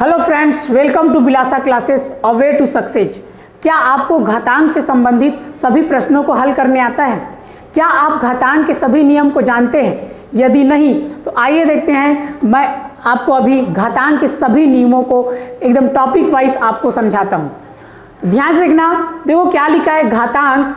Hello friends, welcome to Bilasa classes a way to success. क्या आपको घातांक से संबंधित सभी प्रश्नों को हल करने आता है? क्या आप घातांक के सभी नियम को जानते हैं? यदि नहीं तो आइए देखते हैं, मैं आपको अभी घातांक के सभी नियमों को एकदम टॉपिक वाइज आपको समझाता हूँ। ध्यान से देखना, देखो क्या लिखा है, घातांक,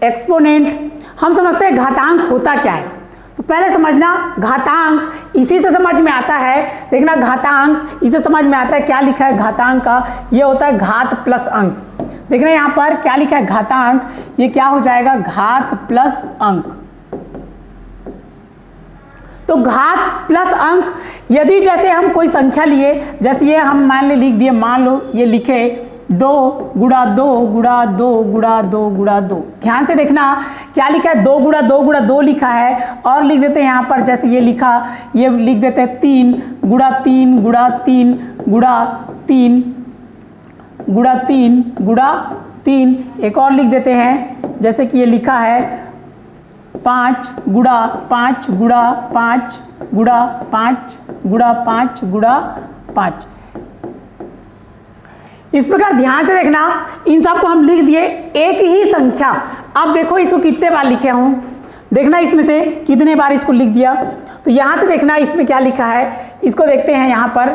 एक्सपोनेंट। हम समझते हैं घातांक होता क्या है, तो पहले समझना घातांक इसी से समझ में आता है। देखना घातांक इसे समझ में आता है, क्या लिखा है घातांक का, ये होता है घात प्लस अंक। देखना यहाँ पर क्या लिखा है घातांक, ये क्या हो जाएगा घात प्लस अंक। तो घात प्लस अंक, यदि जैसे हम कोई संख्या लिए, जैसे ये हम मान ले लिख दिए, मान लो ये लिखे 2 गुणा 2 गुणा 2 गुणा 2 गुणा 2। ध्यान से देखना क्या लिखा है, 2 गुणा 2 गुणा 2 लिखा है, और लिख देते हैं यहाँ पर जैसे ये लिखा, ये लिख देते हैं 3 गुणा 3 गुणा 3 गुणा 3 गुणा 3 गुणा 3। एक और लिख देते हैं जैसे कि ये लिखा है 5 गुणा 5 गुणा 5 गुणा 5 गुणा 5 गुणा 5। इस प्रकार ध्यान से देखना, इन सब को हम लिख दिए एक ही संख्या। अब देखो इसको कितने बार लिखे हूं, देखना इसमें से कितने बार इसको लिख दिया। तो यहां से देखना इसमें क्या लिखा है, इसको देखते हैं यहां पर।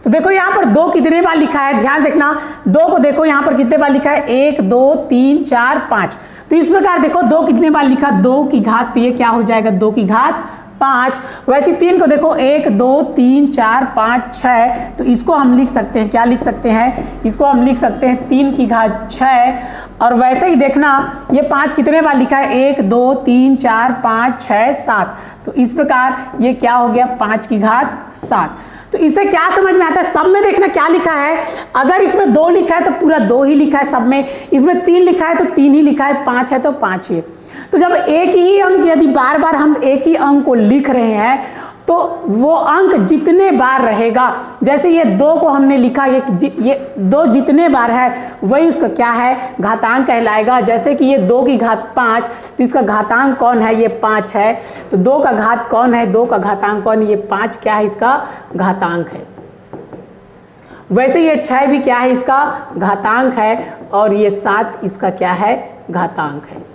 तो देखो यहां पर 2 कितने बार लिखा है, ध्यान देखना 2 को देखो यहां पर कितने बार लिखा है, 1 2 3 4 5। तो इस प्रकार देखो 2 कितने बार लिखा, 2 की घात, तो ये क्या हो जाएगा 2 की घात 5। वैसे 3 को देखो 1 2 3 4 5 6। तो इसको हम लिख सकते हैं, क्या लिख सकते हैं, इसको हम लिख सकते हैं 3 की घात 6। और वैसे ही देखना ये 5 कितने बार लिखा है, 1 2 3 4 5 6 7। तो इस प्रकार ये क्या हो गया 5 की घात 7। तो इससे क्या समझ में आता है, सब में देखना क्या लिखा है। अगर इसमें 2 लिखा है तो पूरा 2 ही लिखा है सब में, इसमें 3 लिखा है तो 3 ही लिखा है, 5 है तो 5 ही। तो जब एक ही अंक, यदि बार बार हम एक ही अंक को लिख रहे हैं तो वो अंक जितने बार रहेगा, जैसे ये 2 को हमने लिखा, ये 2 जितने बार है वही उसका क्या है घातांक कहलाएगा। जैसे कि ये 2 की घात 5, तो इसका घातांक कौन है, ये 5 है। तो 2 का घात कौन है, 2 का घातांक कौन, ये 5 क्या है, इसका घातांक है। वैसे ये 6 भी क्या है, इसका घातांक है, और ये 7 इसका क्या है घातांक है।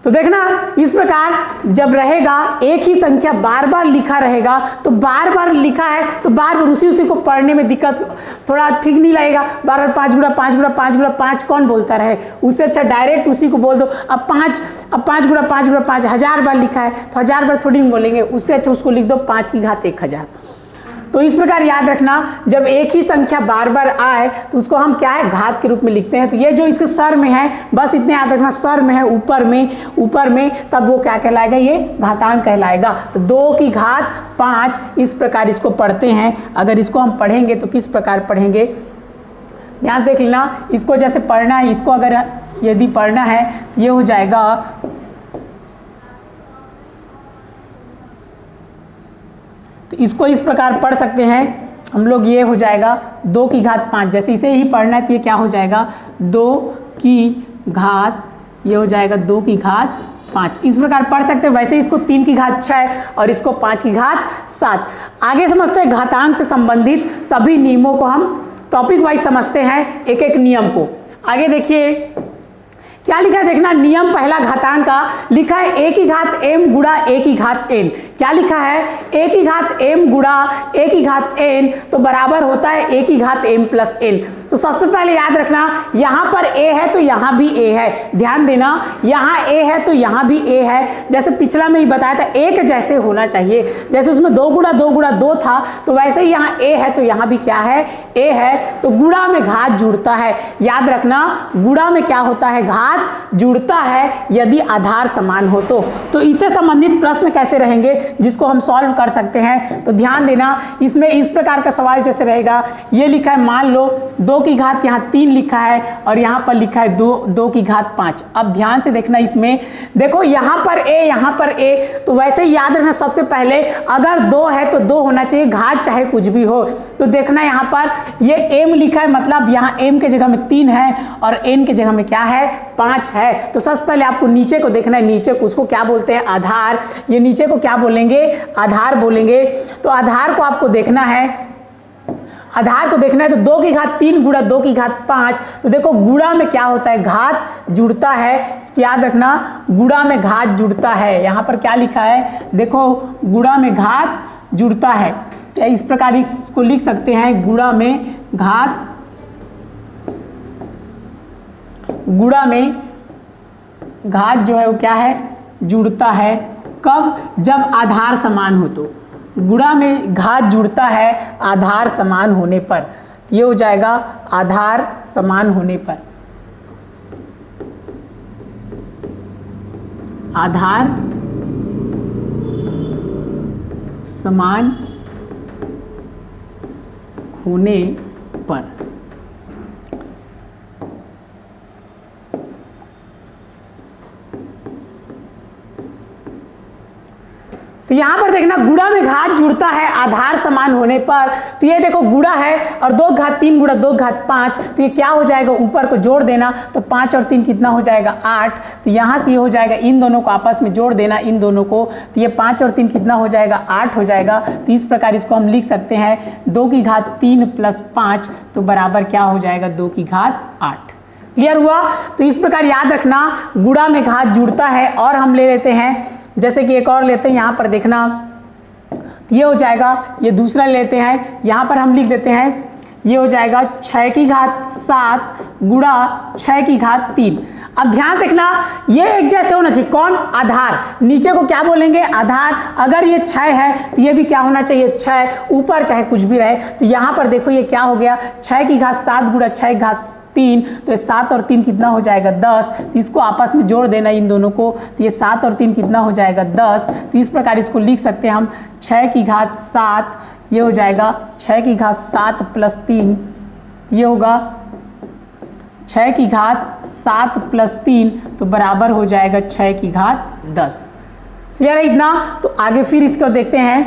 तो देखना इस प्रकार जब रहेगा एक ही संख्या बार बार लिखा रहेगा, तो बार बार लिखा है तो बार बार उसी को पढ़ने में दिक्कत, थोड़ा ठीक नहीं लगेगा। बार बार 5 गुणा 5 गुणा 5 गुणा 5 कौन बोलता रहे, उससे अच्छा डायरेक्ट उसी को बोल दो। अब 5 गुणा 5 गुणा 5 1000 बार लिखा है तो 1000 बार थोड़ी नहीं बोलेंगे, उससे अच्छा उसको लिख दो 5 की घात 1000। तो इस प्रकार याद रखना, जब एक ही संख्या बार बार आए तो उसको हम क्या है घात के रूप में लिखते हैं। तो ये जो इसके सर में है, बस इतने याद रखना, सर में है, ऊपर में, तब वो क्या कहलाएगा, ये घातांक कहलाएगा। तो 2 की घात 5 इस प्रकार इसको पढ़ते हैं। अगर इसको हम पढ़ेंगे तो किस प्रकार पढ़ेंगे, ध्यान देख लेना। इसको जैसे पढ़ना है, इसको अगर यदि पढ़ना है ये हो जाएगा, तो इसको इस प्रकार पढ़ सकते हैं हम लोग, ये हो जाएगा 2 की घात 5। जैसे इसे ही पढ़ना है तो ये क्या हो जाएगा 2 की घात, ये हो जाएगा 2 की घात 5। इस प्रकार पढ़ सकते हैं। वैसे इसको 3 की घात 6 और इसको 5 की घात 7। आगे समझते हैं घातांक से संबंधित सभी नियमों को, हम टॉपिक वाइज समझते हैं एक एक नियम को। आगे देखिए क्या लिखा है, देखना नियम पहला घातांक का लिखा है a की घात m गुणा a की घात n। क्या लिखा है, a की घात m गुणा a की घात n तो बराबर होता है a की घात m प्लस n। तो सबसे पहले याद रखना, यहाँ पर a है तो यहाँ भी a है, ध्यान देना, यहाँ a है तो यहाँ भी a है। जैसे पिछला में ही बताया था एक जैसे होना चाहिए, जैसे उसमें 2 गुणा 2 गुणा 2 था, तो वैसे ही यहाँ a है तो यहाँ भी क्या है a है। तो गुणा में घात जुड़ता है, याद रखना गुणा में क्या होता है घात जुड़ता है, यदि आधार समान हो तो इससे संबंधित प्रश्न कैसे रहेंगे जिसको हम सॉल्व कर सकते हैं। तो ध्यान देना, इसमें इस प्रकार का सवाल जैसे रहेगा, ये लिखा है मान लो 2 की घात यहाँ 3 लिखा है और यहाँ पर लिखा है 2 की घात 5। अब ध्यान से देखना इसमें, देखो यहाँ पर a, यहाँ पर a, तो वैसे ही याद रखना सबसे पहले अगर 2 है तो 2 होना चाहिए, घात चाहे कुछ भी हो। तो देखना यहाँ पर ये m लिखा है, मतलब यहाँ m के जगह में 3 है और n के जगह में क्या है 5 है। तो सबसे पहले आपको नीचे को देखना है, नीचे को उसको क्या बोलते हैं आधार, ये नीचे को क्या बोलेंगे आधार बोलेंगे। तो आधार को आपको देखना है, आधार को देखना है तो 2 की घात 3 गुणा 2 की घात 5। तो देखो गुणा में क्या होता है घात जुड़ता है, इसको याद रखना, गुणा में घात जुड़ता है। यहाँ पर क्या लिखा है देखो, गुणा में घात जुड़ता है। तो इस प्रकार इसको लिख सकते हैं, गुणा में घात, गुणा में घात जो है वो क्या है जुड़ता है। कब? जब आधार समान हो। तो गुणा में घात जुड़ता है आधार समान होने पर, ये हो जाएगा आधार समान होने पर, आधार समान होने पर। तो यहां पर देखना गुणा में घात जुड़ता है आधार समान होने पर। तो ये देखो गुणा है और 2 घात 3 गुणा 2 घात 5, तो ये क्या हो जाएगा ऊपर को जोड़ देना, तो 5 और 3 कितना हो जाएगा 8। तो यहां से ये हो जाएगा, इन दोनों को आपस में जोड़ देना, इन दोनों को, तो ये 5 और 3 कितना हो जाएगा 8 हो जाएगा। तो इस प्रकार इसको हम लिख सकते हैं 2 की घात 3 प्लस 5 तो बराबर क्या हो जाएगा 2 की घात 8। क्लियर हुआ? तो इस प्रकार याद रखना गुणा में घात जुड़ता है। और हम ले लेते हैं, जैसे कि एक और लेते हैं, यहाँ पर देखना ये हो जाएगा, ये दूसरा लेते हैं, यहाँ पर हम लिख देते हैं, ये हो जाएगा 6 की घात 7 गुणा 6 की घात 3। अब ध्यान से देखना ये एक जैसे होना चाहिए, कौन? आधार। नीचे को क्या बोलेंगे आधार। अगर ये 6 है तो ये भी क्या होना चाहिए 6, ऊपर चाहे कुछ भी रहे। तो यहाँ पर देखो ये क्या हो गया 6 की घात 7 गुणा 6 की घात 3, तो 7 और 3 कितना हो जाएगा 10। तो इसको आपस में जोड़ देना इन दोनों को, तो ये 7 और 3 कितना हो जाएगा 10। तो इस प्रकार इसको लिख सकते हैं हम 6 की घात 7, ये हो जाएगा 6 की घात 7 प्लस 3, ये होगा 6 की घात 7 प्लस 3 तो बराबर हो जाएगा 6 की घात 10। क्लियर है इतना? तो आगे फिर इसको देखते हैं,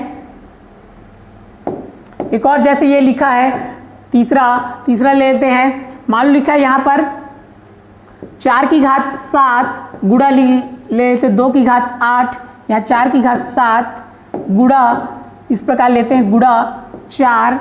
एक और जैसे ये लिखा है तीसरा लेते हैं। मान लो लिखा है यहाँ पर 4 की घात 7 गुणा ले लेते 2 की घात 8, यहाँ 4 की घात 7 गुणा, इस प्रकार लेते हैं गुणा 4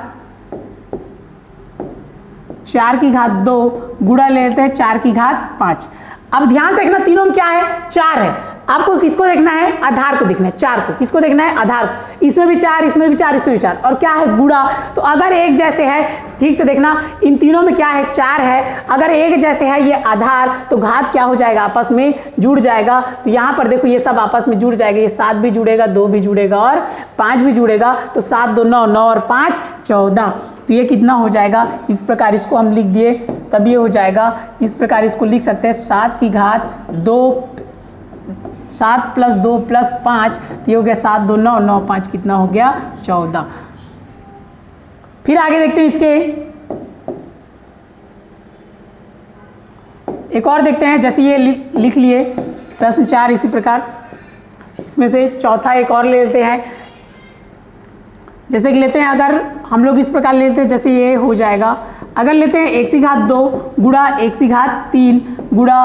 की घात 2 गुणा लेते हैं 4 की घात 5। अब ध्यान से देखना तीनों में क्या है 4 है। आपको किसको देखना है आधार को देखना है, 4 को किसको देखना है आधार को। इसमें भी 4, इसमें भी 4, इसमें भी 4, और क्या है गुणा। तो अगर एक जैसे है, ठीक से देखना इन तीनों में क्या है 4 है, अगर एक जैसे है ये आधार तो घात क्या हो जाएगा आपस में जुड़ जाएगा। तो यहाँ पर देखो ये सब आपस में जुड़ जाएगा, ये 7 भी जुड़ेगा, 2 भी जुड़ेगा और 5 भी जुड़ेगा। तो 7 2 9, 9 और 5 14, तो ये कितना हो जाएगा, इस प्रकार इसको हम लिख दिए, तब ये हो जाएगा। इस प्रकार इसको लिख सकते हैं 7 की घात 2, 7 प्लस 2 प्लस 5, तो ये हो गया 7 2 9, 9 5 कितना हो गया 14। फिर आगे देखते हैं इसके, एक और देखते हैं, जैसे ये लिख लिए प्रश्न 4, इसी प्रकार इसमें से चौथा एक और ले लेते हैं। जैसे कि लेते हैं, अगर हम लोग इस प्रकार लेते हैं, जैसे ये हो जाएगा, अगर लेते हैं x की घात 2 गुणा x की घात 3 गुणा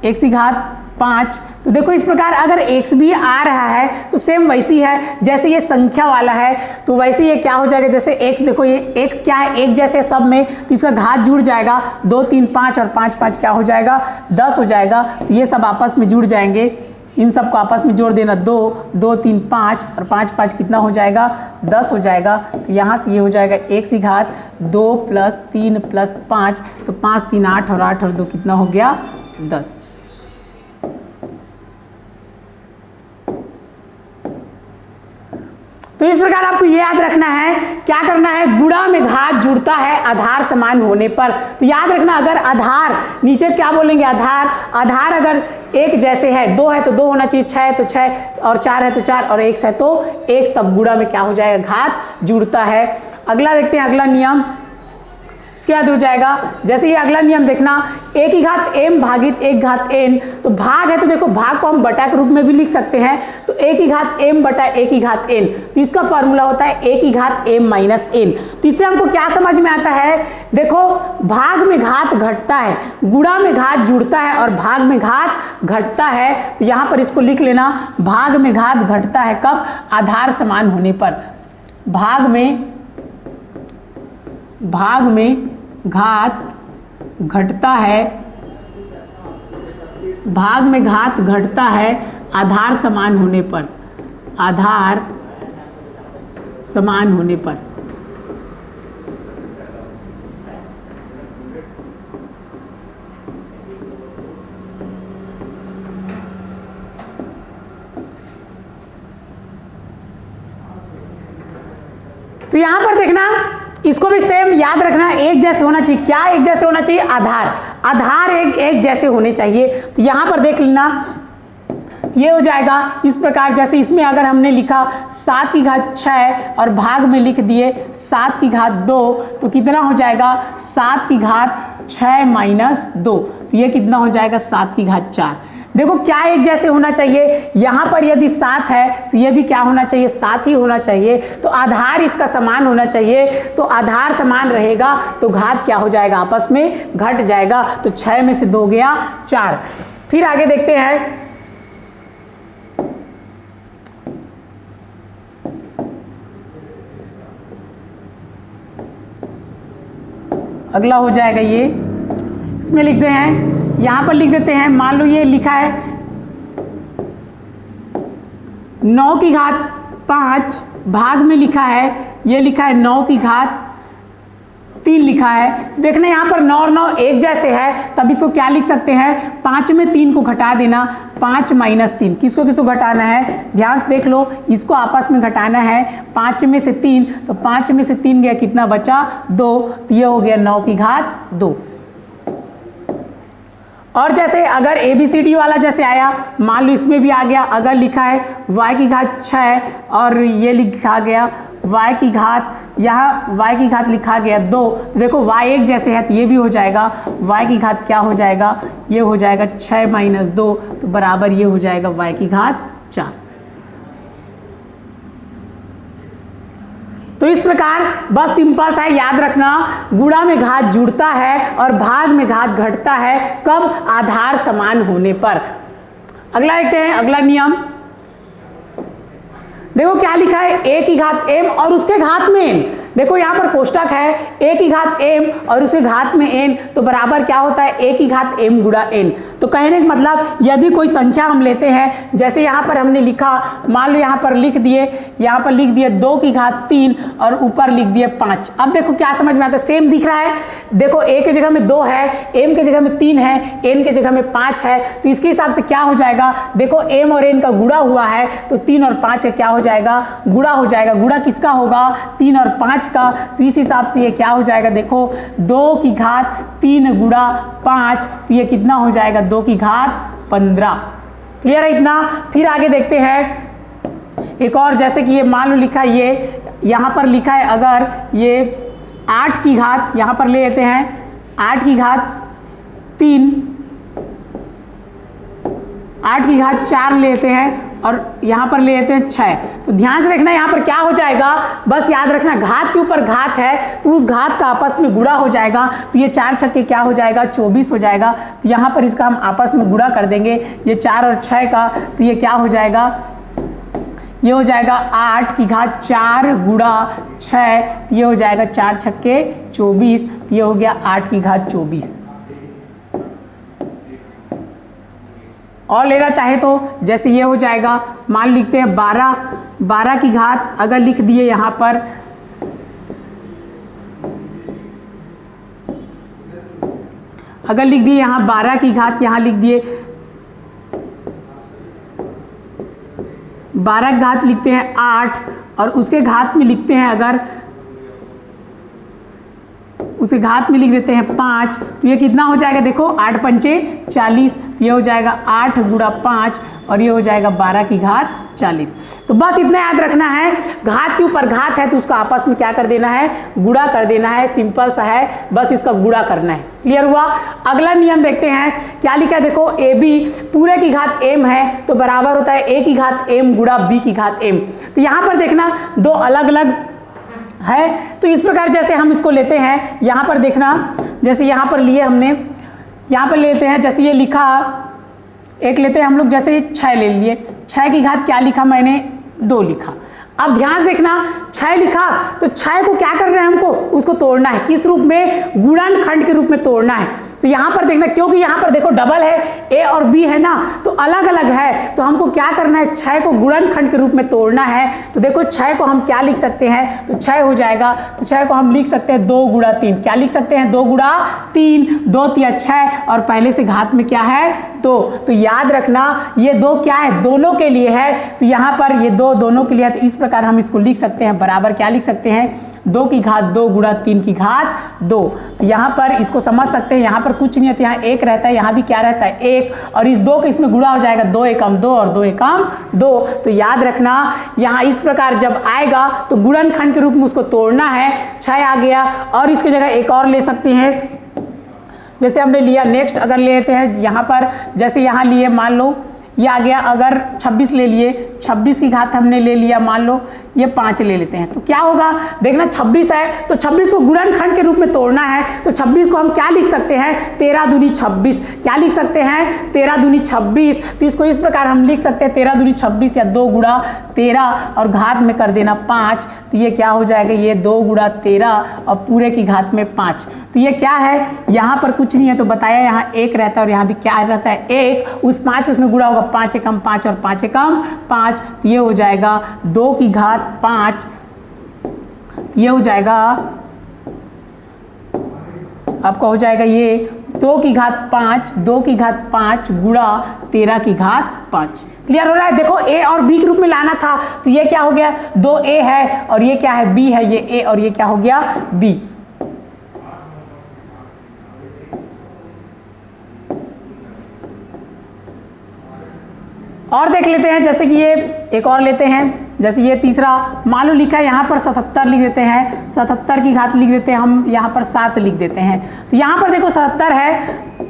x की घात 5, तो देखो इस प्रकार अगर x भी आ रहा है तो सेम वैसी है जैसे ये संख्या वाला है, तो वैसे ये क्या हो जाएगा, जैसे x देखो ये x क्या है एक जैसे सब में, तो इसका घात जुड़ जाएगा 2 3 5 और 5 5 क्या हो जाएगा 10 हो जाएगा। तो ये सब आपस में जुड़ जाएंगे, इन सब को आपस में जोड़ देना 2 2 3 5 और 5 5 कितना हो जाएगा 10 हो जाएगा। तो यहाँ से ये हो जाएगा x की घात 2 प्लस 3 प्लस 5, तो 5 3 8 और 8 और 2 कितना हो गया 10। तो इस प्रकार आपको ये याद रखना है, क्या करना है, गुणा में घात जुड़ता है आधार समान होने पर। तो याद रखना अगर आधार, नीचे क्या बोलेंगे आधार, आधार अगर एक जैसे है, 2 है तो 2 होना चाहिए, 6 है तो 6 और 4 है तो 4 और 1 है तो 1, तब गुणा में क्या हो जाएगा घात जुड़ता है। अगला देखते हैं, अगला नियम इसके बाद हो जाएगा, जैसे ये अगला नियम देखना, a की घात m भागित 1 घात n, तो भाग है तो देखो भाग को हम बटा के रूप में भी लिख सकते हैं, तो a की घात m बटा a की घात n, तो इसका फॉर्मूला होता है a की घात m माइनस n। तो इससे हमको क्या समझ में आता है, देखो भाग में घात घटता है, गुणा में घात जुड़ता है और भाग में घात घटता है, तो यहाँ पर इसको लिख लेना, भाग में घात घटता है कब, आधार समान होने पर। भाग में घात घटता है, भाग में घात घटता है आधार समान होने पर, आधार समान होने पर। तो यहां पर देखना, इसको भी सेम याद रखना, एक जैसे होना चाहिए। क्या एक जैसे होना चाहिए, आधार एक जैसे होने चाहिए। तो यहां पर देख लेना, ये हो जाएगा इस प्रकार, जैसे इसमें अगर हमने लिखा 7 की घात 6 और भाग में लिख दिए 7 की घात 2, तो कितना हो जाएगा 7 की घात 6 माइनस 2, तो ये कितना हो जाएगा 7 की घात 4। देखो क्या एक जैसे होना चाहिए, यहाँ पर यदि 7 है तो ये भी क्या होना चाहिए, 7 ही होना चाहिए। तो आधार इसका समान होना चाहिए, तो आधार समान रहेगा तो घात क्या हो जाएगा, आपस में घट जाएगा। तो 6 में से 2 गया 4। फिर आगे देखते हैं, अगला हो जाएगा ये, इसमें लिखते हैं, यहां पर लिख देते हैं, मान लो ये लिखा है 9 की घात 5, भाग में लिखा है, ये लिखा है 9 की घात 3 लिखा है। देखना यहाँ पर 9 और 9 एक जैसे है, तब इसको क्या लिख सकते हैं, 5 में 3 को घटा देना, 5 माइनस 3। किसको किसको घटाना है, ध्यान से देख लो, इसको आपस में घटाना है, 5 में से 3, तो 5 में से 3 गया, कितना बचा 2, तो ये हो गया 9 की घात 2। और जैसे अगर ABCD वाला जैसे आया, मान लो इसमें भी आ गया, अगर लिखा है y की घात 6 और ये लिखा गया y की घात, यहाँ y की घात लिखा गया 2, तो देखो y एक जैसे है तो ये भी हो जाएगा, y की घात क्या हो जाएगा, ये हो जाएगा 6 माइनस 2, तो बराबर ये हो जाएगा y की घात 4। तो इस प्रकार बस सिंपल सा याद रखना, गुणा में घात जुड़ता है और भाग में घात घटता है, कब, आधार समान होने पर। अगला देखते हैं, अगला नियम देखो क्या लिखा है, a की घात m और उसके घात में n। देखो यहाँ पर कोष्टक है, a की घात m और उसके घात में n, तो बराबर क्या होता है, a की घात m गुणा n। तो कहने का मतलब यदि कोई संख्या हम लेते हैं, जैसे यहाँ पर हमने लिखा, मान लो यहाँ पर लिख दिए, यहाँ पर लिख दिए 2 की घात 3 और ऊपर लिख दिए 5। अब देखो क्या समझ में आता है, सेम दिख रहा है, देखो a के जगह में 2 है, m के जगह में 3 है, n के जगह में 5 है, तो इसके हिसाब से क्या हो जाएगा, देखो m और n का गुणा हुआ है, तो 3 और 5 का क्या हो जाएगा, गुणा हो जाएगा। गुणा किसका होगा, 3 और 5 का, तो इस हिसाब से ये क्या हो जाएगा, देखो 2 की घात 3 गुणा 5, तो ये कितना हो जाएगा, 2 की घात 15। क्लियर है इतना। फिर आगे देखते हैं एक और, जैसे कि ये मान लो लिखा है, ये यहाँ पर लिखा है, अगर ये 8 की घात यहाँ पर ले लेते हैं, 8 की घात 3, 8 की घात 4 लेते हैं और यहाँ पर ले लेते हैं 6। तो ध्यान से देखना यहाँ पर क्या हो जाएगा, बस याद रखना घात के ऊपर घात है तो उस घात का आपस में गुणा हो जाएगा, तो ये 4 छक्के क्या हो जाएगा, 24 हो जाएगा। तो यहाँ पर इसका हम आपस में गुणा कर देंगे, ये 4 और 6 का, तो ये क्या हो जाएगा, ये हो जाएगा 8 की घात 4 गुणा 6, ये हो जाएगा 4 छक्के 24, ये हो गया 8 की घात 24। और लेना चाहे तो जैसे ये हो जाएगा, मान लिखते हैं 12 की घात, अगर लिख दिए यहाँ पर, अगर लिख दिए यहाँ 12 की घात, यहाँ लिख दिए 12 की घात लिखते हैं 8 और उसके घात में लिखते हैं, अगर उसके घात में लिख देते हैं 5, तो ये कितना हो जाएगा देखो 8 पंचे 40, ये हो जाएगा 8 गुणा 5 और ये हो जाएगा 12 की घात 40। तो बस इतना याद रखना है, घात के ऊपर घात है तो उसको आपस में क्या कर देना है, गुणा कर देना है, सिंपल सा है, बस इसका गुणा करना है। क्लियर हुआ। अगला नियम देखते हैं क्या लिखा है, देखो ए बी पूरे की घात m है तो बराबर होता है a की घात m गुणा b की घात m। तो यहाँ पर देखना दो अलग अलग है, तो इस प्रकार जैसे हम इसको लेते हैं, यहाँ पर देखना जैसे यहाँ पर लिए हमने, यहाँ पर लेते हैं जैसे ये लिखा, एक लेते हैं हम लोग जैसे 6 ले लिए, 6 की घात क्या लिखा मैंने 2 लिखा। अब ध्यान से देखना 6 लिखा तो 6 को क्या करना है हमको, उसको तोड़ना है, किस रूप में, गुणनखंड के रूप में तोड़ना है। तो यहाँ पर देखना क्योंकि यहाँ पर देखो डबल है, a और b है ना, तो अलग अलग है, तो हमको क्या करना है 6 को गुणनखंड के रूप में तोड़ना है। तो देखो 6 को हम क्या लिख सकते हैं, तो 6 हो जाएगा, तो 6 को हम लिख सकते हैं 2 गुणा 3, क्या लिख सकते हैं 2 गुणा 3, 2 तिया 6 और पहले से घात में क्या है 2। तो याद रखना ये 2 क्या है, दोनों के लिए है, तो यहाँ पर ये 2 दोनों के लिए है, तो इस प्रकार हम इसको लिख सकते हैं बराबर क्या लिख सकते हैं 2 की घात 2 गुणा 3 की घात 2। तो यहाँ पर इसको समझ सकते हैं, यहाँ पर कुछ नहीं है, तो यहाँ 1 रहता है, यहाँ भी क्या रहता है 1 और इस 2 के इसमें गुणा हो जाएगा 2 एकम 2 और 2 एकम 2। तो याद रखना यहाँ इस प्रकार जब आएगा तो गुणनखंड के रूप में उसको तोड़ना है, 6 आ गया और इसकी जगह एक और ले सकते हैं जैसे हमने लिया। नेक्स्ट अगर लेते हैं यहाँ पर जैसे यहाँ लिए मान लो ये आ गया, अगर 26 ले लिए, 26 की घात हमने ले लिया, मान लो ये 5 ले लेते हैं, तो क्या होगा देखना 26 है तो 26 को गुणनखंड के रूप में तोड़ना है, तो 26 को हम क्या लिख सकते हैं 13 दूनी 26, क्या लिख सकते हैं 13 दूनी 26। तो इसको इस प्रकार हम लिख सकते हैं 13 दूनी 26 या 2 गुणा 13 और घात में कर देना 5, तो ये क्या हो जाएगा ये 2 गुणा 13 और पूरे की घात में 5। तो ये क्या है, यहाँ पर कुछ नहीं है तो बताया यहाँ 1 रहता है और यहाँ भी क्या रहता है 1, उस 5 उसमें गुणा होगा 5 एकम 5 और 5 एकम 5, तो ये हो जाएगा 2 की घात 5, ये हो जाएगा आपका हो जाएगा ये 2 की घात 5, 2 की घात 5 गुणा 13 की घात 5। क्लियर हो रहा है। देखो a और b के रूप में लाना था, तो ये क्या हो गया 2a है और ये क्या है b है, ये a और ये क्या हो गया b। और देख लेते हैं जैसे कि ये एक और लेते हैं, जैसे ये तीसरा मान लो लिखा है यहाँ पर 77 लिख देते हैं, 77 की घात लिख देते हैं हम, यहाँ पर 7 लिख देते हैं। तो यहाँ पर देखो 77 है,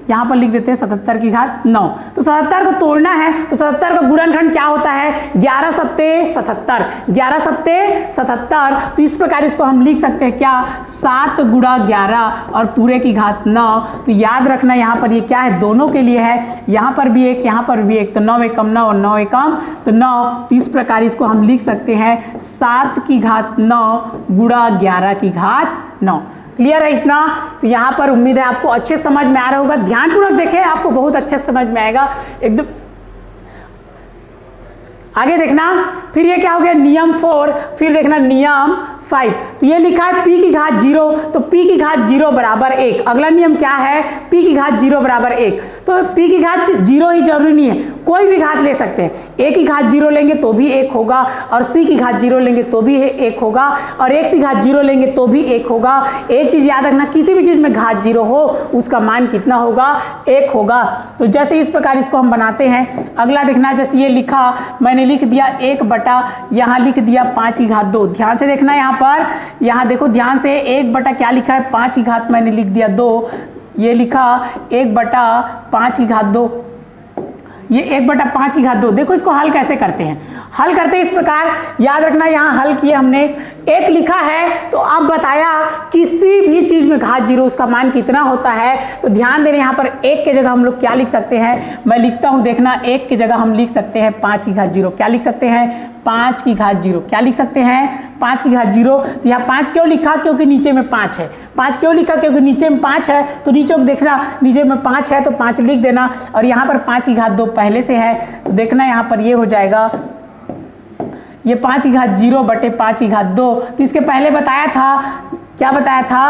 यहाँ पर लिख देते हैं 77 की घात 9, तो 77 को तोड़ना है, तो 77 का गुणनखंड क्या होता है 11 सत्ते 77, 11 सत्ते 77। तो इस प्रकार इसको हम लिख सकते हैं क्या 7 गुणा 11 और पूरे की घात 9। तो याद रखना यहाँ पर ये क्या है दोनों के लिए है, यहाँ पर भी एक यहाँ पर भी एक, तो 9 एकम 9 और 9 एकम तो 9। तो इस प्रकार इसको हम लिख सकते हैं 7 की घात 9 गुणा 11 की घात 9। क्लियर है इतना। तो यहाँ पर उम्मीद है आपको अच्छे समझ में आ रहा होगा, ध्यानपूर्वक देखें आपको बहुत अच्छे समझ में आएगा एकदम। आगे देखना फिर ये क्या हो गया नियम 4, फिर देखना नियम 5। तो ये लिखा है p की घात 0, तो p की घात 0 बराबर 1। अगला नियम क्या है p की घात 0 बराबर 1, तो p की घात 0 ही जरूरी नहीं है, कोई भी घात ले सकते हैं। a की घात 0 लेंगे तो भी 1 होगा और c की घात 0 लेंगे तो भी 1 होगा और x की घात 0 लेंगे तो भी 1 होगा। एक चीज याद रखना किसी भी चीज में घात 0 हो उसका मान कितना होगा 1 होगा। तो जैसे इस प्रकार इसको हम बनाते हैं। अगला देखना जैसे ये लिखा मैंने लिख दिया 1 बटा यहाँ लिख दिया 5 की घात 2। ध्यान से देखना यहाँ पर, यहाँ देखो ध्यान से 1 बटा क्या लिखा है 5 की घात मैंने लिख दिया 2, ये लिखा 1 बटा 5 की घात 2, ये 1 बटा 5 की घात 2। देखो इसको हल कैसे करते हैं, हल करते हैं इस प्रकार। याद रखना यहाँ हल किए हमने 1 लिखा है तो अब बताया किसी भी चीज में घात 0 उसका मान कितना होता है। तो ध्यान देना यहाँ पर 1 के जगह हम लोग क्या लिख सकते हैं, मैं लिखता हूँ देखना 1 की जगह हम लिख सकते हैं 5 की घात 0। क्या लिख सकते हैं 5 की घात 0, क्या लिख सकते हैं 5 की घात 0। तो यहाँ 5 क्यों लिखा क्योंकि नीचे में 5 है, 5 क्यों लिखा क्योंकि नीचे में 5 है, तो नीचे को देखना नीचे में 5 है तो 5 लिख देना और यहाँ पर 5 की घात 2 पहले से है तो देखना यहाँ पर ये हो जाएगा ये 5 की घात 0 बटे 5 की घात 2। तो इसके पहले बताया था, क्या बताया था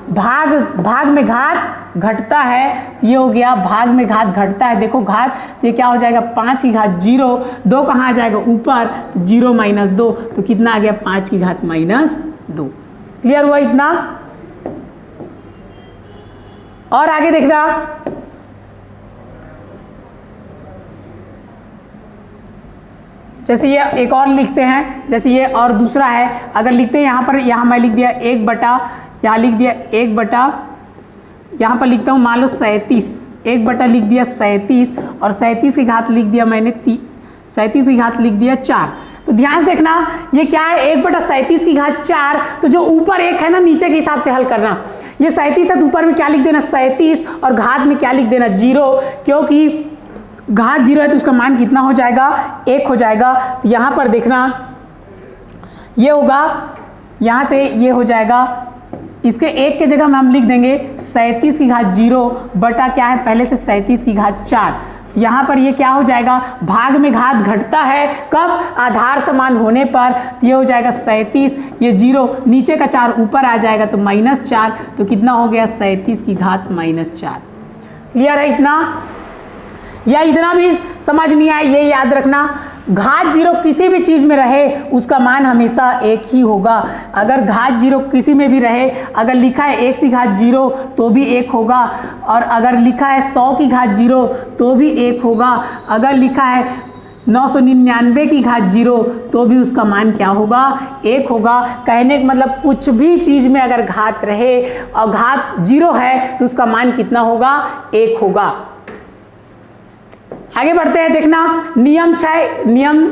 भाग में घात घटता है, ये हो गया भाग में घात घटता है। देखो घात तो ये क्या हो जाएगा 5 की घात 0, 2 कहाँ आ जाएगा ऊपर, तो 0 माइनस 2 तो कितना आ गया 5 की घात माइनस 2। क्लियर हुआ इतना। और आगे देखना, जैसे ये एक और लिखते हैं, जैसे ये और दूसरा है, अगर लिखते हैं यहाँ पर, यहाँ मैं लिख दिया 1 बटा, यहाँ लिख दिया 1 बटा, यहाँ पर लिखता हूँ मान लो 37, 1 बटा लिख दिया 37 और 37 की घात लिख दिया मैंने 37 की घात लिख दिया 4। तो ध्यान से देखना ये क्या है, 1 बटा 37 की घात 4, तो जो ऊपर 1 है ना नीचे के हिसाब से हल करना, ये 37 है तो ऊपर में क्या लिख देना 37 और घात में क्या लिख देना 0, क्योंकि घात 0 है तो उसका मान कितना हो जाएगा 1 हो जाएगा। तो यहाँ पर देखना ये होगा, यहाँ से ये हो जाएगा, इसके 1 के जगह में हम लिख देंगे 37 की घात 0 बटा क्या है पहले से 37 की घात 4। यहाँ पर ये क्या हो जाएगा, भाग में घात घटता है कब, आधार समान होने पर, तो ये हो जाएगा 37, ये 0 नीचे का 4 ऊपर आ जाएगा तो -4, तो कितना हो गया 37 की घात -4। क्लियर है इतना, या इतना भी समझ नहीं आया ये याद रखना, घात 0 किसी भी चीज़ में रहे उसका मान हमेशा 1 ही होगा। अगर घात 0 किसी में भी रहे, अगर लिखा है 1 की घात 0 तो भी 1 होगा, और अगर लिखा है 100 की घात 0 तो भी 1 होगा, अगर लिखा है 999 की घात 0 तो भी उसका मान क्या होगा 1 होगा। कहने का मतलब कुछ भी चीज़ में अगर घात रहे और घात 0 है तो उसका मान कितना होगा 1 होगा। आगे बढ़ते हैं, देखना नियम 6, नियम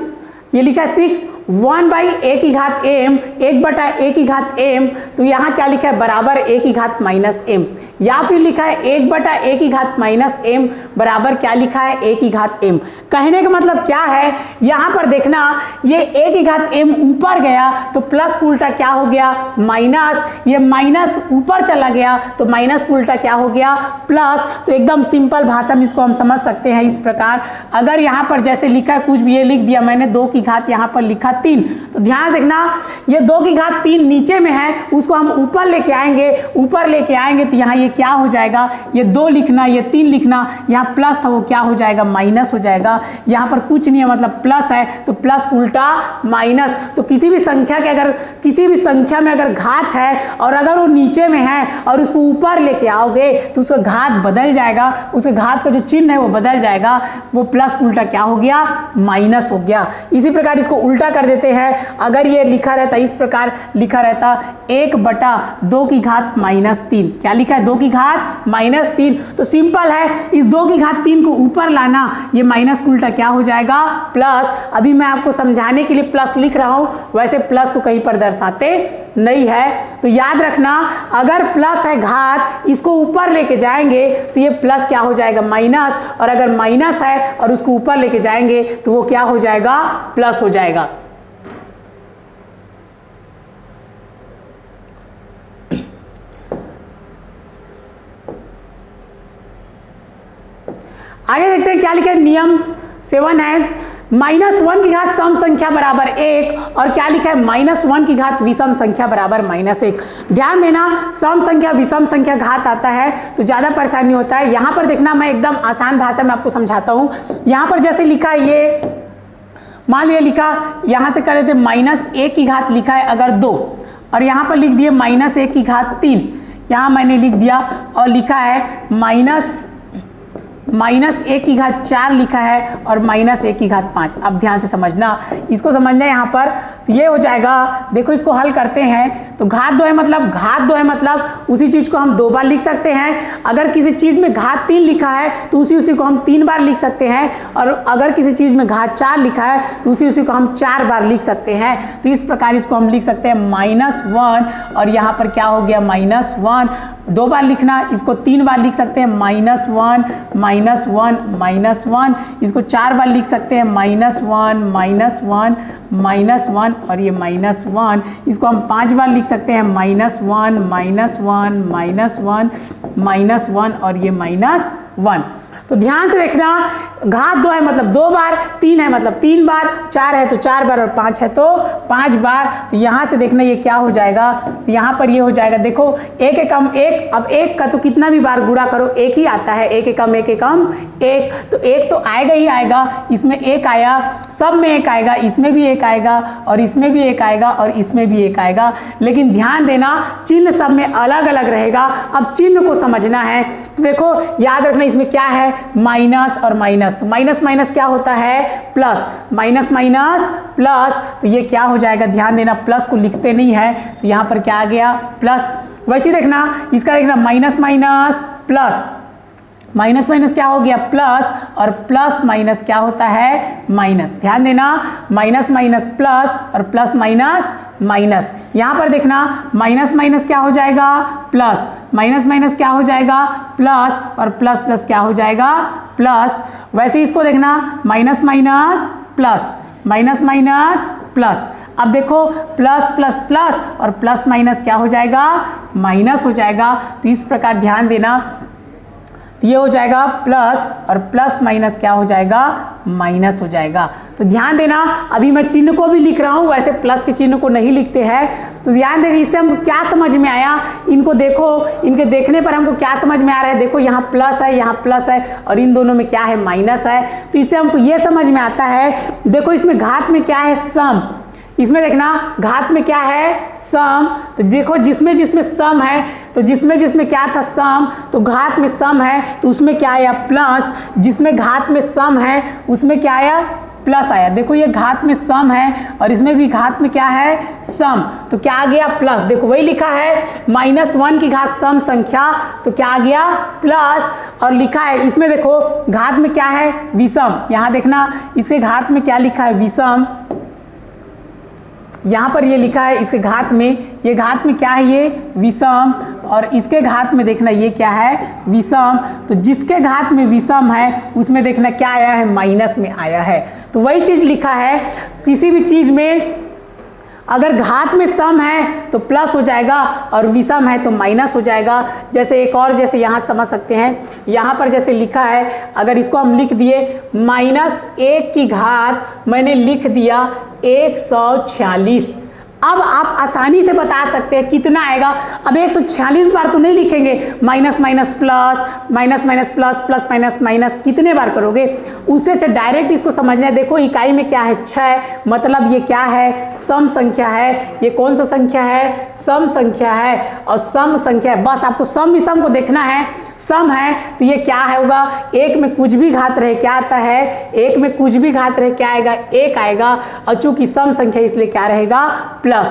ये लिखा है 6, 1/a की घात m, 1 बटा a की घात m, तो यहाँ क्या लिखा है बराबर a की घात -m, या फिर लिखा है 1 बटा a की घात -m बराबर क्या लिखा है a की घात m। कहने का मतलब क्या है, यहाँ पर देखना ये a की घात m ऊपर गया तो प्लस का उल्टा क्या हो गया माइनस, ये माइनस ऊपर चला गया तो माइनस का उल्टा क्या हो गया प्लस। तो एकदम सिंपल भाषा में इसको हम समझ सकते हैं इस प्रकार, अगर यहाँ पर जैसे लिखा है कुछ भी, ये लिख दिया मैंने 2 की घात यहाँ पर लिखा 3, तो ध्यान देखना ये 2 की घात 3 नीचे में है, उसको हम ऊपर लेके आएंगे, ऊपर लेके आएंगे तो यहाँ ये क्या हो जाएगा, ये 2 लिखना, ये 3 लिखना, यहाँ प्लस था वो क्या हो जाएगा माइनस हो जाएगा। यहाँ पर कुछ नहीं है मतलब प्लस है तो प्लस उल्टा माइनस। तो किसी भी संख्या के अगर किसी भी संख्या में अगर घात है और अगर वो नीचे में है और उसको ऊपर लेके आओगे तो उसका घात बदल जाएगा, उसके घात का जो चिन्ह है वो बदल जाएगा, वो प्लस उल्टा क्या हो गया माइनस हो गया। इसी प्रकार इसको उल्टा कर देते हैं, अगर ये लिखा रहता इस प्रकार लिखा रहता 1 बटा 2 की घात -3, क्या लिखा है 2 की घात -3, तो सिंपल है इस 2 की घात 3 को ऊपर लाना, ये माइनस उल्टा क्या हो जाएगा प्लस। अभी मैं आपको समझाने के लिए प्लस लिख रहा हूं, वैसे प्लस को कहीं पर दर्शाते नहीं है, तो याद रखना अगर प्लस है घात इसको ऊपर लेके जाएंगे तो ये प्लस क्या हो जाएगा माइनस, और अगर माइनस है और उसको ऊपर लेके जाएंगे तो वो क्या हो जाएगा प्लस हो जाएगा। आगे देखते हैं क्या लिखा है, नियम 7 है -1 की घात सम संख्या बराबर 1, और क्या लिखा है -1 की घात विषम संख्या बराबर -1। ध्यान देना सम संख्या विषम संख्या घात आता है तो ज़्यादा परेशानी होता है। यहाँ पर देखना मैं एकदम आसान भाषा में आपको समझाता हूँ। यहाँ पर जैसे लिखा है ये मान लिया लिखा, यहाँ से कर देते -1 की घात लिखा है अगर 2, और यहाँ पर लिख दिए -1 की घात 3, यहाँ मैंने लिख दिया और लिखा है -1 की घात 4 लिखा है और -1 की घात 5। अब ध्यान से समझना, इसको समझना यहाँ पर, तो ये हो जाएगा, देखो इसको हल करते हैं तो घात 2 है मतलब उसी चीज़ को हम 2 बार लिख सकते हैं। अगर किसी चीज़ में घात 3 लिखा है तो उसी को हम 3 बार लिख सकते हैं, और अगर किसी चीज़ में घात 4 लिखा है तो उसी को हम 4 बार लिख सकते हैं। तो इस प्रकार इसको हम लिख सकते हैं -1 और यहाँ पर क्या हो गया -1, 2 बार लिखना, इसको 3 बार लिख सकते हैं -1 -1, इसको 4 बार लिख सकते हैं -1 और ये -1, इसको हम 5 बार लिख सकते हैं -1 और ये -1। तो ध्यान से देखना, घात 2 है मतलब 2 बार, 3 है मतलब 3 बार, 4 है तो 4 बार और 5 है तो 5 बार। तो यहाँ से देखना ये क्या हो जाएगा, तो यहाँ पर ये हो जाएगा, देखो एक एकम एक, अब एक का तो कितना भी बार गुणा करो एक ही आता है, एक एकम एक एकम एक, तो एक तो आएगा ही आएगा, इसमें एक आया, सब में एक आएगा, इसमें भी एक आएगा और इसमें भी एक आएगा और इसमें भी एक आएगा। लेकिन ध्यान देना चिन्ह सब में अलग अलग रहेगा। अब चिन्ह को समझना है, तो देखो याद रखना इसमें क्या है, माइनस और माइनस, तो माइनस माइनस क्या होता है, प्लस, माइनस माइनस प्लस, तो ये क्या हो जाएगा, ध्यान देना प्लस को लिखते नहीं है तो यहाँ पर क्या आ गया प्लस। वैसे ही देखना इसका, देखना minus minus plus, minus minus क्या हो गया प्लस, और प्लस माइनस क्या होता है माइनस। ध्यान देना माइनस माइनस प्लस और प्लस माइनस माइनस, यहाँ पर देखना माइनस माइनस क्या हो जाएगा प्लस, माइनस माइनस क्या हो जाएगा प्लस, और प्लस प्लस क्या हो जाएगा प्लस। वैसे इसको देखना minus minus plus, minus minus plus, अब देखो प्लस प्लस प्लस और प्लस माइनस क्या हो जाएगा माइनस हो जाएगा। तो इस प्रकार ध्यान देना, तो ये हो जाएगा प्लस और प्लस माइनस क्या हो जाएगा माइनस हो जाएगा। तो ध्यान देना अभी मैं चिन्ह को भी लिख रहा हूँ, वैसे प्लस के चिन्ह को नहीं लिखते हैं। तो ध्यान देना इससे हमको क्या समझ में आया, इनको देखो, इनके देखने पर हमको क्या समझ में आ रहा है, देखो यहाँ प्लस है यहाँ प्लस है और इन दोनों में क्या है माइनस है। तो इससे हमको ये समझ में आता है, देखो इसमें घात में क्या है सम, इसमें देखना घात में क्या है सम, तो देखो जिसमें जिसमें सम है, तो जिसमें जिसमें क्या था सम, तो घात में सम है तो उसमें क्या आया प्लस, जिसमें घात में सम है उसमें क्या आया प्लस आया। देखो ये घात में सम है और इसमें भी घात में क्या है सम, तो क्या आ गया प्लस। देखो वही लिखा है -1 की घात सम संख्या, तो क्या आ गया प्लस, और लिखा है इसमें देखो घात में क्या है विषम, यहाँ देखना इसके घात में क्या लिखा है विषम, यहाँ पर ये लिखा है इसके घात में, ये घात में क्या है ये विषम, और इसके घात में देखना ये क्या है विषम। तो जिसके घात में विषम है उसमें देखना क्या आया है माइनस में आया है। तो वही चीज़ लिखा है, किसी भी चीज़ में अगर घात में सम है तो प्लस हो जाएगा और विषम है तो माइनस हो जाएगा। जैसे एक और जैसे यहाँ समझ सकते हैं, यहाँ पर जैसे लिखा है, अगर इसको हम लिख दिए -1 की घात, मैंने लिख दिया 146, अब आप आसानी से बता सकते हैं कितना आएगा। अब 146 बार तो नहीं लिखेंगे, minus minus plus, minus minus plus, plus minus minus, कितने बार करोगे, उससे अच्छा डायरेक्ट इसको समझना है। देखो इकाई में क्या है 6, मतलब ये क्या है सम संख्या है, ये कौन सा संख्या है सम संख्या है, और सम संख्या है, बस आपको सम विषम को देखना है। सम है तो ये क्या है होगा, एक में कुछ भी घात रहे क्या आता है, एक में कुछ भी घात रहे क्या आएगा एक आएगा, और चूंकि सम संख्या इसलिए क्या रहेगा प्लस।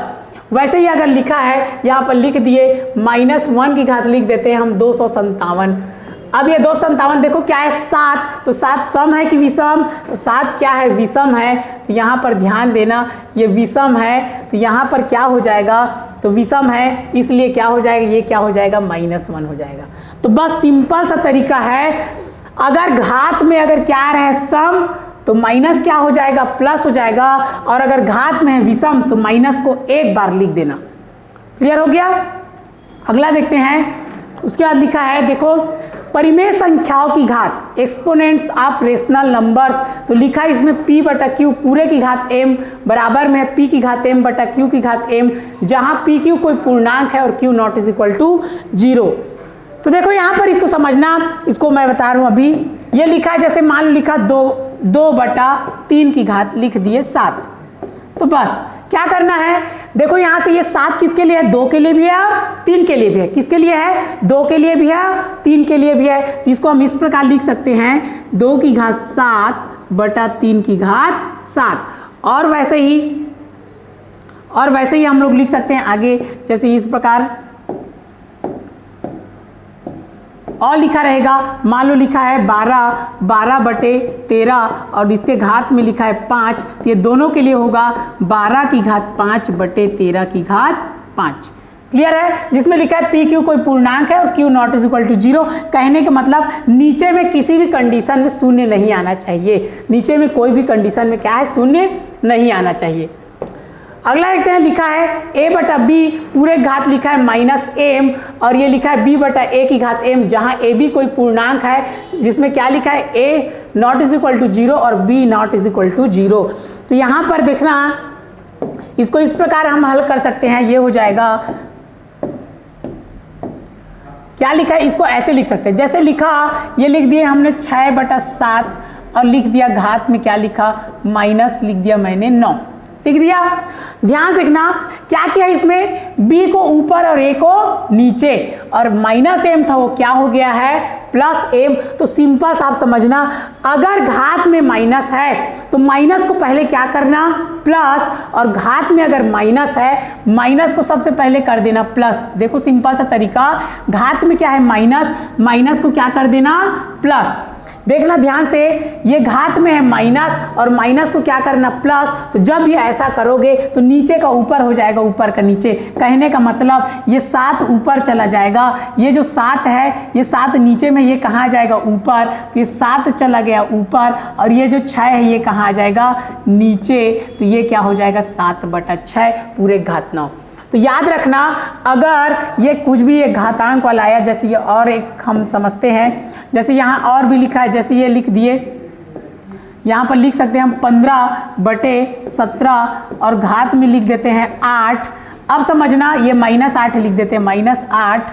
वैसे ही अगर लिखा है यहाँ पर लिख दिए -1 की घात लिख देते हैं हम 257। अब ये 257 देखो क्या है 7, तो 7 सम है कि विषम, तो 7 क्या है विषम है, तो यहाँ पर ध्यान देना ये विषम है, तो यहाँ पर क्या हो जाएगा, तो विषम है इसलिए क्या हो जाएगा, ये क्या हो जाएगा -1 हो जाएगा। तो बस सिंपल सा तरीका है, अगर घात में अगर क्या रहे सम तो माइनस क्या हो जाएगा प्लस हो जाएगा, और अगर घात में है विषम तो माइनस को एक बार लिख देना। क्लियर हो गया। अगला देखते हैं, उसके बाद लिखा है देखो परिमेय संख्याओं की घात, एक्सपोनेंट्स ऑफ रेशनल नंबर्स, तो लिखा है इसमें p/q पूरे की घात m बराबर में p की घात m/q की घात m, जहां p/q कोई पूर्णांक है और q not is equal to 0। तो देखो यहाँ पर इसको समझना, इसको मैं बता रहा हूँ अभी। ये लिखा है जैसे मान लो लिखा 2/3 की घात लिख दिए 7, तो बस क्या करना है, देखो यहाँ से ये 7 किसके लिए है, 2 के लिए भी है 3 के लिए भी है, किसके लिए है 2 के लिए भी है 3 के लिए भी है। तो इसको हम इस प्रकार लिख सकते हैं 2 की घात 7/3 की घात 7, और वैसे ही हम लोग लिख सकते हैं आगे जैसे इस प्रकार, और लिखा रहेगा मान लो लिखा है 12/13 और इसके घात में लिखा है 5, तो ये दोनों के लिए होगा 12 की घात 5/13 की घात 5। क्लियर है। जिसमें लिखा है p/q कोई पूर्णांक है और q not is equal to 0, कहने का मतलब नीचे में किसी भी कंडीशन में शून्य नहीं आना चाहिए, नीचे में कोई भी कंडीशन में क्या है शून्य नहीं आना चाहिए। अगला देखते हैं, लिखा है a बटा b पूरे घात लिखा है -m और ये लिखा है b बटा a की घात m, जहाँ a b कोई पूर्णांक है जिसमें क्या लिखा है a not is equal to 0 और b not is equal to 0। तो यहाँ पर देखना, इसको इस प्रकार हम हल कर सकते हैं, ये हो जाएगा, क्या लिखा है इसको ऐसे लिख सकते हैं, जैसे लिखा ये लिख दिए हमने 6 बटा 7 और लिख दिया घात में क्या लिखा माइनस लिख दिया मैंने 9, लिख दिया। ध्यान देखना क्या किया इसमें, b को ऊपर और a को नीचे, और -m था वो क्या हो गया है +m। तो सिंपल सा आप समझना, अगर घात में माइनस है तो माइनस को पहले क्या करना प्लस, और घात में अगर माइनस है माइनस को सबसे पहले कर देना प्लस। देखो सिंपल सा तरीका, घात में क्या है माइनस, माइनस को क्या कर देना प्लस। देखना ध्यान से, ये घात में है माइनस और माइनस को क्या करना प्लस, तो जब ये ऐसा करोगे तो नीचे का ऊपर हो जाएगा ऊपर का नीचे। कहने का मतलब ये 7 ऊपर चला जाएगा, ये जो 7 है ये 7 नीचे में, ये कहाँ जाएगा ऊपर, तो ये 7 चला गया ऊपर, और ये जो 6 है ये कहाँ आ जाएगा नीचे, तो ये क्या हो जाएगा 7 बटा 6 पूरे घात 9। तो याद रखना, अगर ये कुछ भी एक घातांक वाला आया, जैसे ये और एक हम समझते हैं, जैसे यहाँ और भी लिखा है, जैसे ये लिख दिए, यहाँ पर लिख सकते हैं हम 15 बटे 17 और घात में लिख देते हैं 8। अब समझना ये -8 लिख देते हैं, -8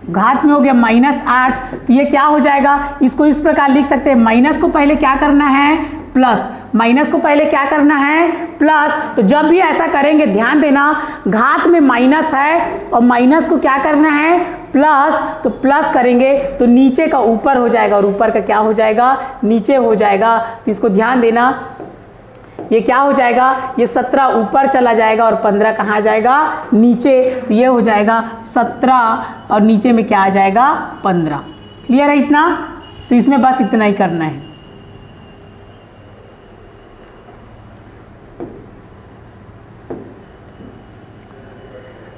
घात में हो गया -8। तो ये क्या हो जाएगा, इसको इस प्रकार लिख सकते हैं, माइनस को पहले क्या करना है प्लस, माइनस को पहले क्या करना है प्लस। तो जब भी ऐसा करेंगे ध्यान देना, घात में माइनस है और माइनस को क्या करना है प्लस, तो प्लस करेंगे तो नीचे का ऊपर हो जाएगा और ऊपर का क्या हो जाएगा नीचे हो जाएगा। तो इसको ध्यान देना, ये क्या हो जाएगा, ये 17 ऊपर चला जाएगा और 15 कहाँ जाएगा नीचे, तो ये हो जाएगा 17 और नीचे में क्या आ जाएगा 15। क्लियर है इतना, तो इसमें बस इतना ही करना है।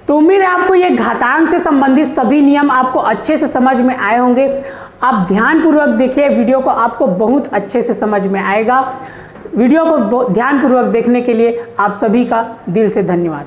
तो उम्मीद है आपको ये घातांक से संबंधित सभी नियम आपको अच्छे से समझ में आए होंगे। आप ध्यानपूर्वक देखिए वीडियो को, आपको बहुत अच्छे से समझ में आएगा। वीडियो को ध्यानपूर्वक देखने के लिए आप सभी का दिल से धन्यवाद।